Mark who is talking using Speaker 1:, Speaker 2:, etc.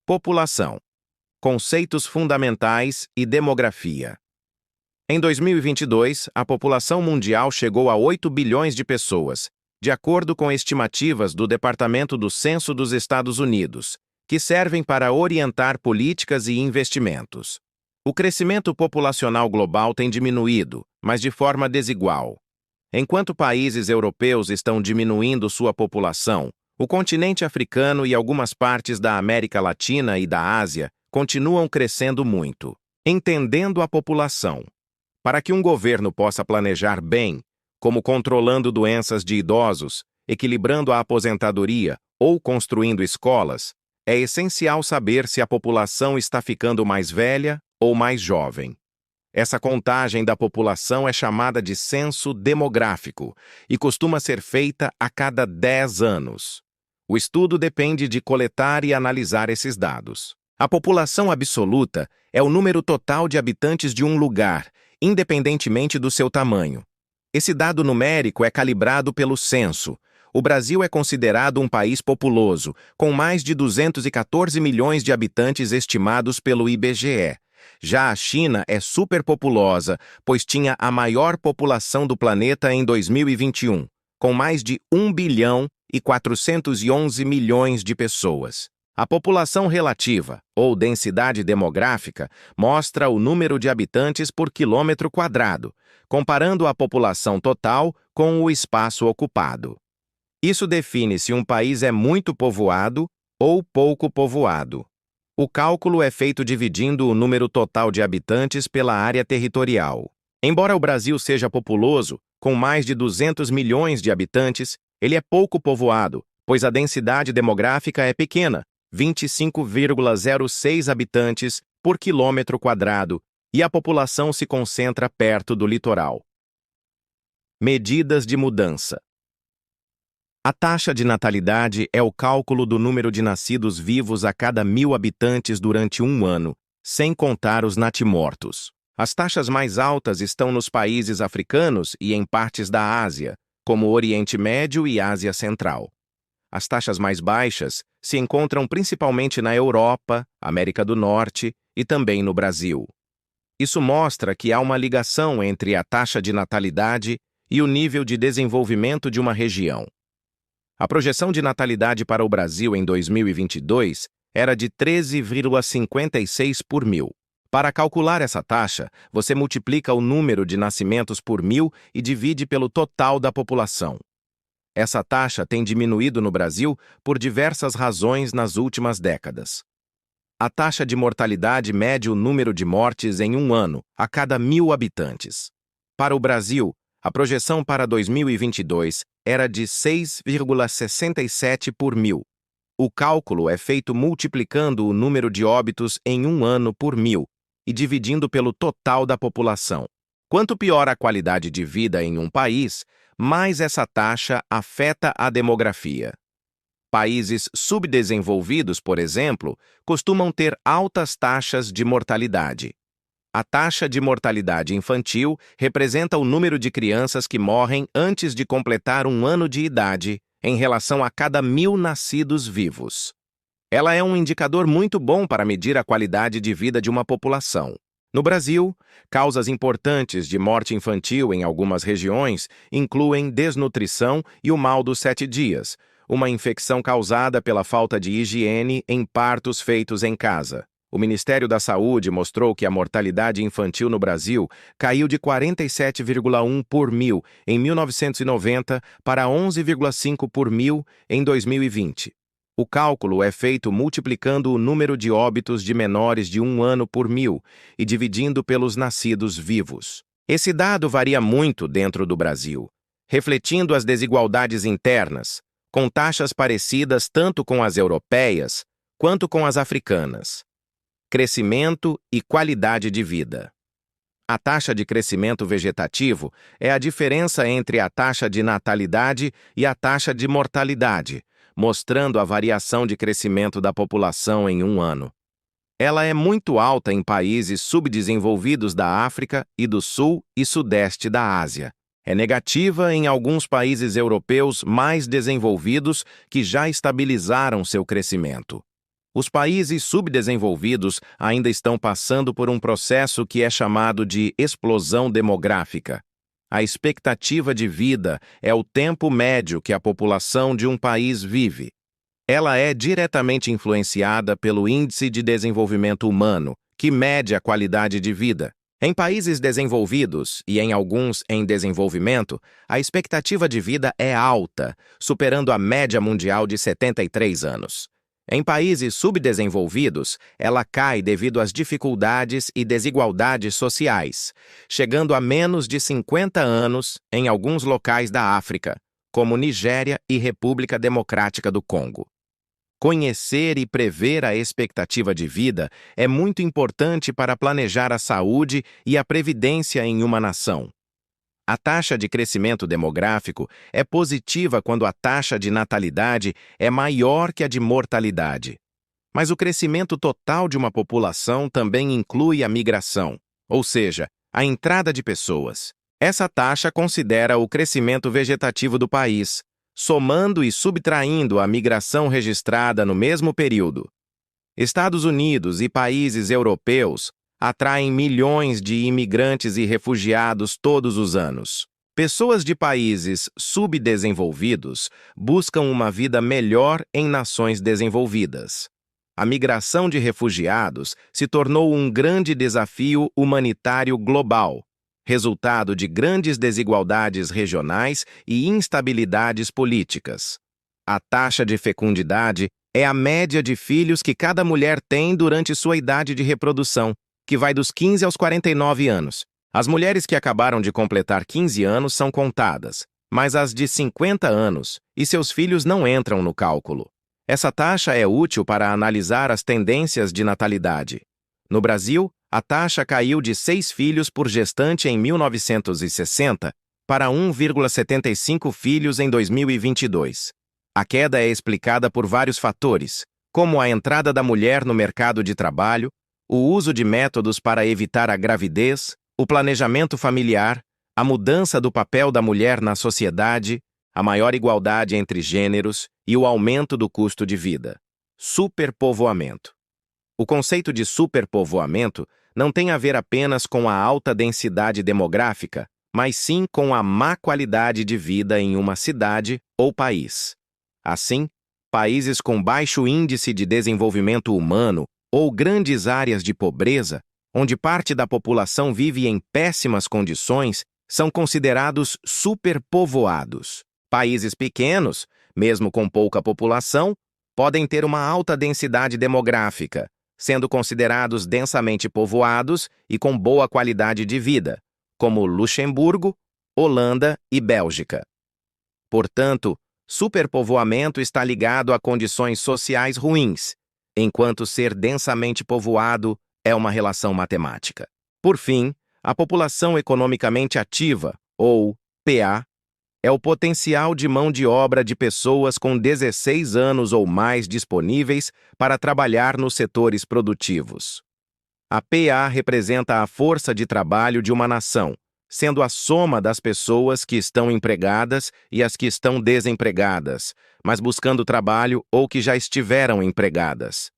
Speaker 1: População, conceitos fundamentais e demografia. Em 2022, a população mundial chegou a 8 bilhões de pessoas, de acordo com estimativas do Departamento do Censo dos Estados Unidos, que servem para orientar políticas e investimentos. O crescimento populacional global tem diminuído, mas de forma desigual. Enquanto países europeus estão diminuindo sua população, o continente africano e algumas partes da América Latina e da Ásia continuam crescendo muito. Entendendo a população. Para que um governo possa planejar bem, como controlando doenças de idosos, equilibrando a aposentadoria ou construindo escolas, é essencial saber se a população está ficando mais velha ou mais jovem. Essa contagem da população é chamada de censo demográfico e costuma ser feita a cada 10 anos. O estudo depende de coletar e analisar esses dados. A população absoluta é o número total de habitantes de um lugar, independentemente do seu tamanho. Esse dado numérico é calibrado pelo censo. O Brasil é considerado um país populoso, com mais de 214 milhões de habitantes estimados pelo IBGE. Já a China é superpopulosa, pois tinha a maior população do planeta em 2021, com mais de 1 bilhão e 411 milhões de pessoas. A população relativa, ou densidade demográfica, mostra o número de habitantes por quilômetro quadrado, comparando a população total com o espaço ocupado. Isso define se um país é muito povoado ou pouco povoado. O cálculo é feito dividindo o número total de habitantes pela área territorial. Embora o Brasil seja populoso, com mais de 200 milhões de habitantes, ele é pouco povoado, pois a densidade demográfica é pequena, 25,06 habitantes por quilômetro quadrado, e a população se concentra perto do litoral. Medidas de mudança. A taxa de natalidade é o cálculo do número de nascidos vivos a cada 1.000 habitantes durante um ano, sem contar os natimortos. As taxas mais altas estão nos países africanos e em partes da Ásia, como Oriente Médio e Ásia Central. As taxas mais baixas se encontram principalmente na Europa, América do Norte e também no Brasil. Isso mostra que há uma ligação entre a taxa de natalidade e o nível de desenvolvimento de uma região. A projeção de natalidade para o Brasil em 2022 era de 13,56 por 1.000. Para calcular essa taxa, você multiplica o número de nascimentos por 1.000 e divide pelo total da população. Essa taxa tem diminuído no Brasil por diversas razões nas últimas décadas. A taxa de mortalidade mede o número de mortes em um ano, a cada 1.000 habitantes. Para o Brasil, a projeção para 2022 era de 6,67 por 1.000. O cálculo é feito multiplicando o número de óbitos em um ano por 1.000 e dividindo pelo total da população. Quanto pior a qualidade de vida em um país, mais essa taxa afeta a demografia. Países subdesenvolvidos, por exemplo, costumam ter altas taxas de mortalidade. A taxa de mortalidade infantil representa o número de crianças que morrem antes de completar um ano de idade, em relação a cada 1.000 nascidos vivos. Ela é um indicador muito bom para medir a qualidade de vida de uma população. No Brasil, causas importantes de morte infantil em algumas regiões incluem desnutrição e o mal dos 7 dias, uma infecção causada pela falta de higiene em partos feitos em casa. O Ministério da Saúde mostrou que a mortalidade infantil no Brasil caiu de 47,1 por 1.000 em 1990 para 11,5 por 1.000 em 2020. O cálculo é feito multiplicando o número de óbitos de menores de um ano por 1.000 e dividindo pelos nascidos vivos. Esse dado varia muito dentro do Brasil, refletindo as desigualdades internas, com taxas parecidas tanto com as europeias quanto com as africanas. Crescimento e qualidade de vida. A taxa de crescimento vegetativo é a diferença entre a taxa de natalidade e a taxa de mortalidade, mostrando a variação de crescimento da população em um ano. Ela é muito alta em países subdesenvolvidos da África e do Sul e Sudeste da Ásia. É negativa em alguns países europeus mais desenvolvidos que já estabilizaram seu crescimento. Os países subdesenvolvidos ainda estão passando por um processo que é chamado de explosão demográfica. A expectativa de vida é o tempo médio que a população de um país vive. Ela é diretamente influenciada pelo Índice de Desenvolvimento Humano, que mede a qualidade de vida. Em países desenvolvidos e em alguns em desenvolvimento, a expectativa de vida é alta, superando a média mundial de 73 anos. Em países subdesenvolvidos, ela cai devido às dificuldades e desigualdades sociais, chegando a menos de 50 anos em alguns locais da África, como Nigéria e República Democrática do Congo. Conhecer e prever a expectativa de vida é muito importante para planejar a saúde e a previdência em uma nação. A taxa de crescimento demográfico é positiva quando a taxa de natalidade é maior que a de mortalidade. Mas o crescimento total de uma população também inclui a migração, ou seja, a entrada de pessoas. Essa taxa considera o crescimento vegetativo do país, somando e subtraindo a migração registrada no mesmo período. Estados Unidos e países europeus atraem milhões de imigrantes e refugiados todos os anos. Pessoas de países subdesenvolvidos buscam uma vida melhor em nações desenvolvidas. A migração de refugiados se tornou um grande desafio humanitário global, resultado de grandes desigualdades regionais e instabilidades políticas. A taxa de fecundidade é a média de filhos que cada mulher tem durante sua idade de reprodução, que vai dos 15 aos 49 anos. As mulheres que acabaram de completar 15 anos são contadas, mas as de 50 anos e seus filhos não entram no cálculo. Essa taxa é útil para analisar as tendências de natalidade. No Brasil, a taxa caiu de 6 filhos por gestante em 1960 para 1,75 filhos em 2022. A queda é explicada por vários fatores, como a entrada da mulher no mercado de trabalho, o uso de métodos para evitar a gravidez, o planejamento familiar, a mudança do papel da mulher na sociedade, a maior igualdade entre gêneros e o aumento do custo de vida. Superpovoamento. O conceito de superpovoamento não tem a ver apenas com a alta densidade demográfica, mas sim com a má qualidade de vida em uma cidade ou país. Assim, países com baixo índice de desenvolvimento humano ou grandes áreas de pobreza, onde parte da população vive em péssimas condições, são considerados superpovoados. Países pequenos, mesmo com pouca população, podem ter uma alta densidade demográfica, sendo considerados densamente povoados e com boa qualidade de vida, como Luxemburgo, Holanda e Bélgica. Portanto, superpovoamento está ligado a condições sociais ruins, enquanto ser densamente povoado é uma relação matemática. Por fim, a população economicamente ativa, ou PA, é o potencial de mão de obra de pessoas com 16 anos ou mais disponíveis para trabalhar nos setores produtivos. A PA representa a força de trabalho de uma nação, sendo a soma das pessoas que estão empregadas e as que estão desempregadas, mas buscando trabalho ou que já estiveram empregadas.